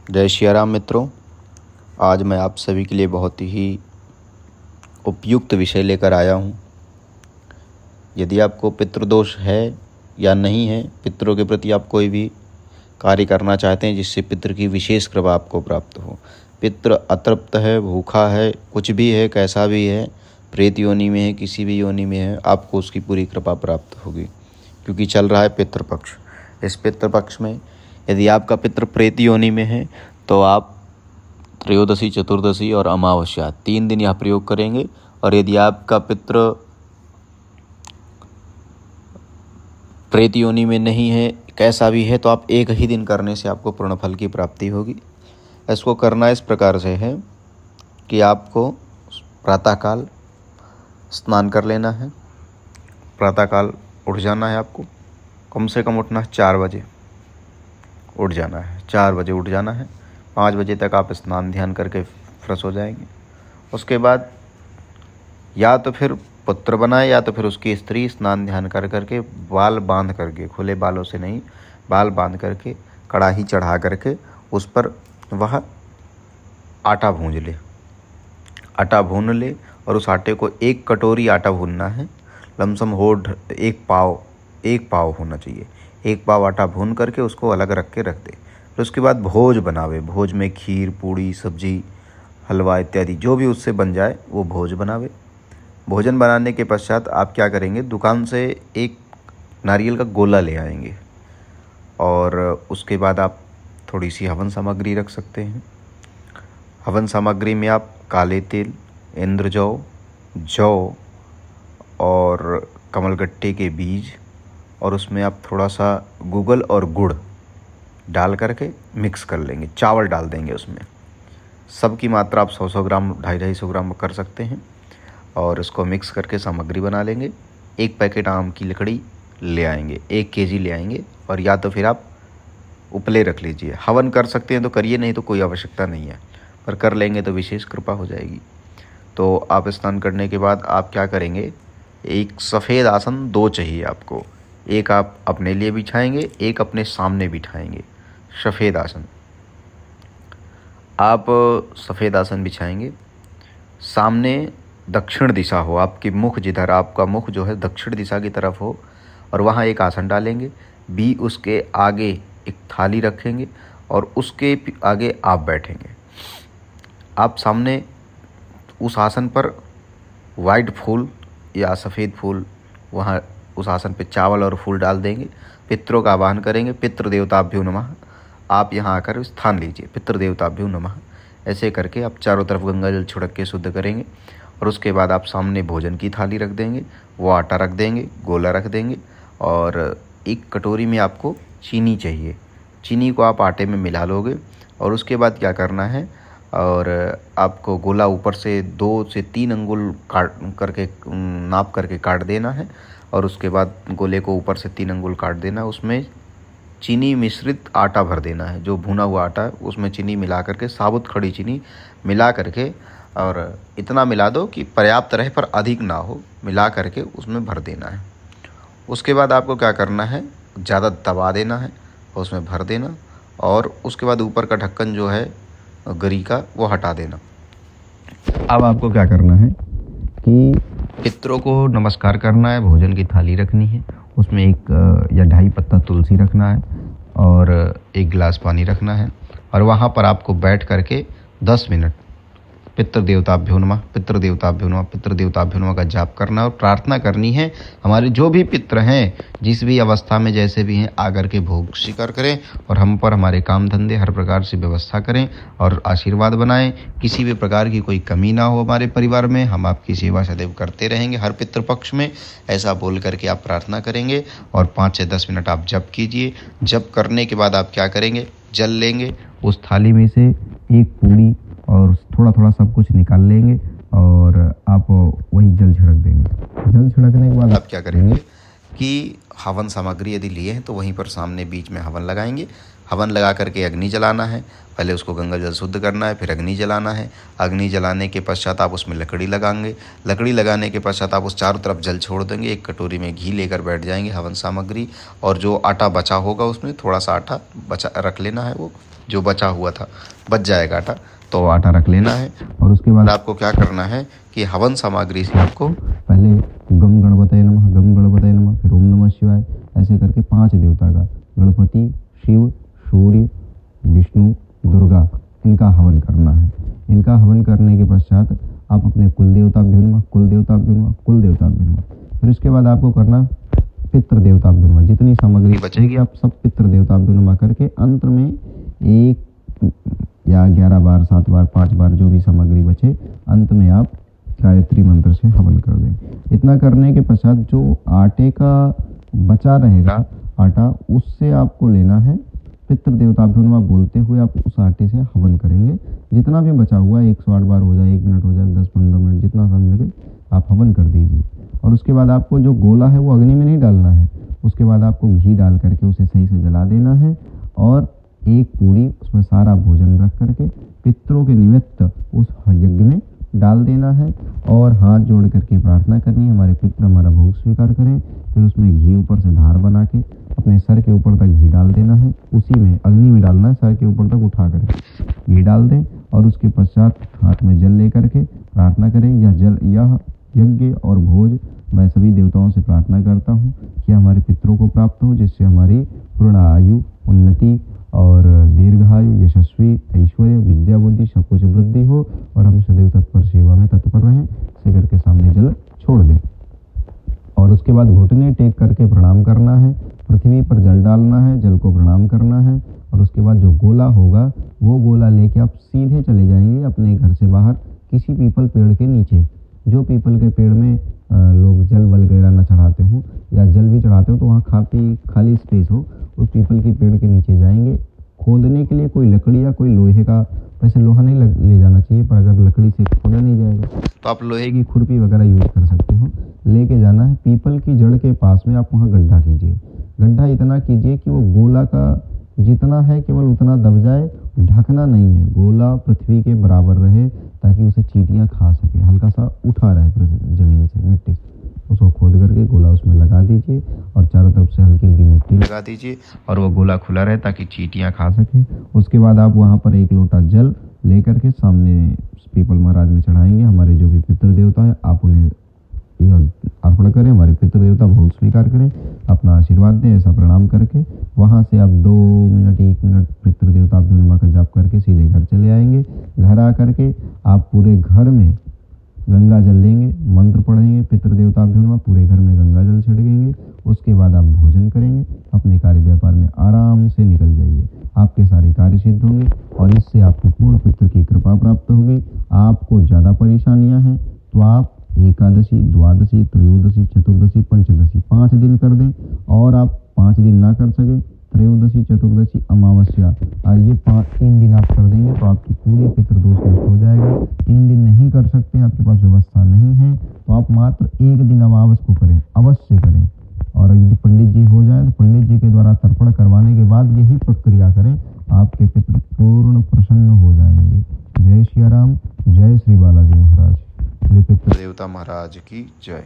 जय श्री राम मित्रों। आज मैं आप सभी के लिए बहुत ही उपयुक्त विषय लेकर आया हूँ। यदि आपको पितृदोष है या नहीं है, पितरों के प्रति आप कोई भी कार्य करना चाहते हैं जिससे पितृ की विशेष कृपा आपको प्राप्त हो, पितृ अतृप्त है, भूखा है, कुछ भी है, कैसा भी है, प्रेत योनि में है, किसी भी योनि में है, आपको उसकी पूरी कृपा प्राप्त होगी, क्योंकि चल रहा है पितृपक्ष। इस पितृपक्ष में यदि आपका पितृ प्रेत योनि में है तो आप त्रयोदशी, चतुर्दशी और अमावस्या 3 दिन यह प्रयोग करेंगे। और यदि आपका पितृ प्रेत योनि में नहीं है, कैसा भी है, तो आप एक ही दिन करने से आपको पूर्ण फल की प्राप्ति होगी। इसको करना इस प्रकार से है कि आपको प्रातःकाल स्नान कर लेना है। प्रातःकाल उठ जाना है, आपको कम से कम उठना है 4 बजे उठ जाना है। 4 बजे उठ जाना है। 5 बजे तक आप स्नान ध्यान करके फ्रेश हो जाएंगे। उसके बाद या तो फिर पुत्र बनाए या तो फिर उसकी स्त्री स्नान ध्यान कर करके बाल बांध करके, खुले बालों से नहीं, बाल बांध करके कढ़ाई चढ़ा करके उस पर वह आटा भूंज ले। आटा भून ले और उस आटे को 1 कटोरी आटा भूनना है। लमसम होठ 1 पाव होना चाहिए। 1 पाव आटा भून करके उसको अलग रख दे। फिर उसके बाद भोज बनावे। भोज में खीर, पूड़ी, सब्जी, हलवा इत्यादि जो भी उससे बन जाए वो भोज बनावे। भोजन बनाने के पश्चात आप क्या करेंगे, दुकान से एक नारियल का गोला ले आएंगे और उसके बाद आप थोड़ी सी हवन सामग्री रख सकते हैं। हवन सामग्री में आप काले तिल, इंद्रजौ, जौ और कमलगट्टे के बीज और उसमें आप थोड़ा सा गूगल और गुड़ डाल करके मिक्स कर लेंगे। चावल डाल देंगे उसमें। सबकी मात्रा आप 100-100 ग्राम, 250-250 ग्राम कर सकते हैं और इसको मिक्स करके सामग्री बना लेंगे। 1 पैकेट आम की लकड़ी ले आएंगे, 1 केजी ले आएंगे और या तो फिर आप उपले रख लीजिए। हवन कर सकते हैं तो करिए, नहीं तो कोई आवश्यकता नहीं है, पर कर लेंगे तो विशेष कृपा हो जाएगी। तो आप स्नान करने के बाद आप क्या करेंगे, एक सफ़ेद आसन 2 चाहिए आपको। एक आप अपने लिए बिछाएंगे, एक अपने सामने बिठाएंगे। सफ़ेद आसन, आप सफ़ेद आसन बिछाएंगे। सामने दक्षिण दिशा हो, आपकी मुख जिधर, आपका मुख जो है दक्षिण दिशा की तरफ हो और वहाँ एक आसन डालेंगे। उसके आगे एक थाली रखेंगे और उसके आगे आप बैठेंगे। आप सामने उस आसन पर वाइट फूल या सफ़ेद फूल, वहाँ उस आसन पे चावल और फूल डाल देंगे। पितरों का आवाहन करेंगे। पितृदेवताभ्यो नमः। आप यहाँ आकर स्थान लीजिए। पितृदेवताभ्यो नमः ऐसे करके आप चारों तरफ गंगा जल छिड़क के शुद्ध करेंगे और उसके बाद आप सामने भोजन की थाली रख देंगे। वो आटा रख देंगे, गोला रख देंगे और 1 कटोरी में आपको चीनी चाहिए। चीनी को आप आटे में मिला लोगे और उसके बाद क्या करना है, और आपको गोला ऊपर से 2 से 3 अंगुल नाप करके काट देना है और उसके बाद गोले को ऊपर से 3 अंगुल काट देना है। उसमें चीनी मिश्रित आटा भर देना है। जो भुना हुआ आटा है उसमें चीनी मिला करके, साबुत खड़ी चीनी मिला करके, और इतना मिला दो कि पर्याप्त रहे पर अधिक ना हो, मिला करके उसमें भर देना है। उसके बाद आपको क्या करना है, ज़्यादा दबा देना है और उसमें भर देना और उसके बाद ऊपर का ढक्कन जो है गरी का वो हटा देना। अब आपको क्या करना है कि पितरों को नमस्कार करना है। भोजन की थाली रखनी है, उसमें 1 या 2.5 पत्ता तुलसी रखना है और 1 गिलास पानी रखना है और वहाँ पर आपको बैठ करके 10 मिनट पितृदेवताभ्यो नमः, पितृदेवताभ्यो नमः, पितृदेवताभ्यो नमः का जाप करना और प्रार्थना करनी है हमारे जो भी पितृ हैं, जिस भी अवस्था में जैसे भी हैं, आकर के भोग स्वीकार करें और हम पर हमारे काम धंधे हर प्रकार से व्यवस्था करें और आशीर्वाद बनाएं। किसी भी प्रकार की कोई कमी ना हो हमारे परिवार में। हम आपकी सेवा सदैव करते रहेंगे हर पितृपक्ष में, ऐसा बोल करके आप प्रार्थना करेंगे और 5 से 10 मिनट आप जप कीजिए। जप करने के बाद आप क्या करेंगे, जल लेंगे। उस थाली में से 1 पूड़ी और थोड़ा थोड़ा सब कुछ निकाल लेंगे और आप वही जल छिड़क देंगे। जल छिड़कने के बाद आप क्या करेंगे कि हवन सामग्री यदि लिए हैं तो वहीं पर सामने बीच में हवन लगाएंगे। हवन लगा करके अग्नि जलाना है। पहले उसको गंगा जल शुद्ध करना है, फिर अग्नि जलाना है। अग्नि जलाने के पश्चात आप उसमें लकड़ी लगाएंगे। लकड़ी लगाने के पश्चात आप उस चारों तरफ जल छोड़ देंगे। 1 कटोरी में घी लेकर बैठ जाएंगे हवन सामग्री, और जो आटा बचा होगा उसमें थोड़ा सा आटा बचा रख लेना है, वो जो बचा हुआ था, बच जाएगा आटा, तो आटा रख लेना है। और उसके बाद आपको क्या करना है कि हवन सामग्री से आपको पहले गम गणपतये नमः, गम गणपतये नमः, फिर ओम नमः शिवाय, ऐसे करके 5 देवता का, गणपति, शिव, सूर्य, विष्णु, दुर्गा, इनका हवन करना है। इनका हवन करने के पश्चात आप अपने कुल देवताभ्यो नमः, कुल देवताभ्यो नमः, कुल देवताभ्यो नमः। फिर इसके बाद आपको करना पितृ देवताभ्यो नमः। जितनी सामग्री बचेगी आप सब पितृ देवताभ्यो नमः करके अंत में 1 या 11 बार, 7 बार, 5 बार जो भी सामग्री बचे, अंत में आप गायत्री मंत्र से हवन कर दें। इतना करने के पश्चात जो आटे का बचा रहेगा आटा, उससे आपको लेना है पितृ देवताभ्यो नमः बोलते हुए आप उस आटे से हवन करेंगे। जितना भी बचा हुआ 108 बार हो जाए, 1 मिनट हो जाए, 10-15 मिनट, जितना समय लगे आप हवन कर दीजिए। और उसके बाद आपको जो गोला है वो अग्नि में नहीं डालना है, उसके बाद आपको घी डाल करके उसे सही से जला देना है और एक पूड़ी उसमें सारा भोजन रख करके पितरों के निमित्त उस यज्ञ में डाल देना है और हाथ जोड़ करके प्रार्थना करनी है, हमारे पितर हमारा भोग स्वीकार करें। फिर उसमें घी ऊपर से धार बना के अपने सर के ऊपर तक घी डाल देना है, उसी में अग्नि में डालना है, सर के ऊपर तक उठा करके घी डाल दें। और उसके पश्चात हाथ में जल ले करके प्रार्थना करें। यह यज्ञ और भोज मैं सभी देवताओं से प्रार्थना करता हूँ कि हमारे पितरों को प्राप्त हो, जिससे हमारी पूर्ण आयु, उन्नति और दीर्घायु, यशस्वी, ऐश्वर्य, विद्या, बुद्धि सब कुछ वृद्धि हो और हम सदैव तत्पर सेवा में तत्पर रहें। ऐसे करके सामने जल छोड़ दें और उसके बाद घुटने टेक करके प्रणाम करना है, पृथ्वी पर जल डालना है, जल को प्रणाम करना है। और उसके बाद जो गोला होगा वो गोला लेके आप सीधे चले जाएंगे अपने घर से बाहर किसी पीपल पेड़ के नीचे। जो पीपल के पेड़ में लोग जल वल वगैरह न चढ़ाते हो या जल भी चढ़ाते हो तो वहाँ खाली स्पेस हो, उस पीपल के पेड़ के नीचे जाएंगे। खोदने के लिए कोई लकड़ी या कोई लोहे का, वैसे लोहा नहीं ले जाना चाहिए, पर अगर लकड़ी से खोदा नहीं जाएगा तो आप लोहे की खुरपी वगैरह यूज कर सकते हो, लेके जाना है। पीपल की जड़ के पास में आप वहाँ गड्ढा कीजिए। गड्ढा इतना कीजिए कि वो गोला का जितना है केवल उतना दब जाए, ढकना नहीं है, गोला पृथ्वी के बराबर रहे ताकि उसे चींटियाँ खा सके, हल्का सा उठा रहे जमीन से, मिट्टी से। उसको खोद करके गोला उसमें लगा दीजिए और चारों तरफ से हल्की हल्की मिट्टी लगा दीजिए और वो गोला खुला रहे ताकि चींटियाँ खा सके। उसके बाद आप वहाँ पर 1 लोटा जल लेकर के सामने पीपल महाराज में चढ़ाएंगे। हमारे जो भी पितृ देवता है आप उन्हें यह अर्पण करें, हमारे पितृ देवता भोग स्वीकार करें, अपना आशीर्वाद दें। ऐसा प्रणाम करके वहाँ से आप 2 मिनट 1 मिनट पितृ देवता नमः का जाप करके सीधे घर चले आएंगे। घर आकर के आप पूरे घर में गंगा जल लेंगे, मंत्र पढ़ेंगे, पितृ देवताभ्यो नमः, पूरे घर में गंगा जल छिड़केंगे। उसके बाद आप भोजन करेंगे, अपने कार्य व्यापार में आराम से निकल जाइए। आपके सारे कार्य सिद्ध होंगे और इससे आपको पूर्ण पितृ की कृपा प्राप्त होगी। आपको ज़्यादा परेशानियां हैं तो आप एकादशी, द्वादशी, त्रयोदशी, चतुर्दशी, पंचदशी 5 दिन कर दें और आप 5 दिन ना कर सके, त्रयोदशी, चतुर्दशी, अमावस्या ये 3 दिन आप कर देंगे तो आपकी पूरी पितृदोष नष्ट हो जाएगा। 3 दिन नहीं कर सकते, आपके पास व्यवस्था नहीं है, तो आप मात्र 1 दिन अमावस को करें, अवश्य करें। और यदि पंडित जी हो जाए तो पंडित जी के द्वारा तर्पण करवाने के बाद यही प्रक्रिया करें, आपके पितृ पूर्ण प्रसन्न हो जाएंगे। जय श्री राम, जय श्री बालाजी महाराज, पितृ देवता महाराज की जय।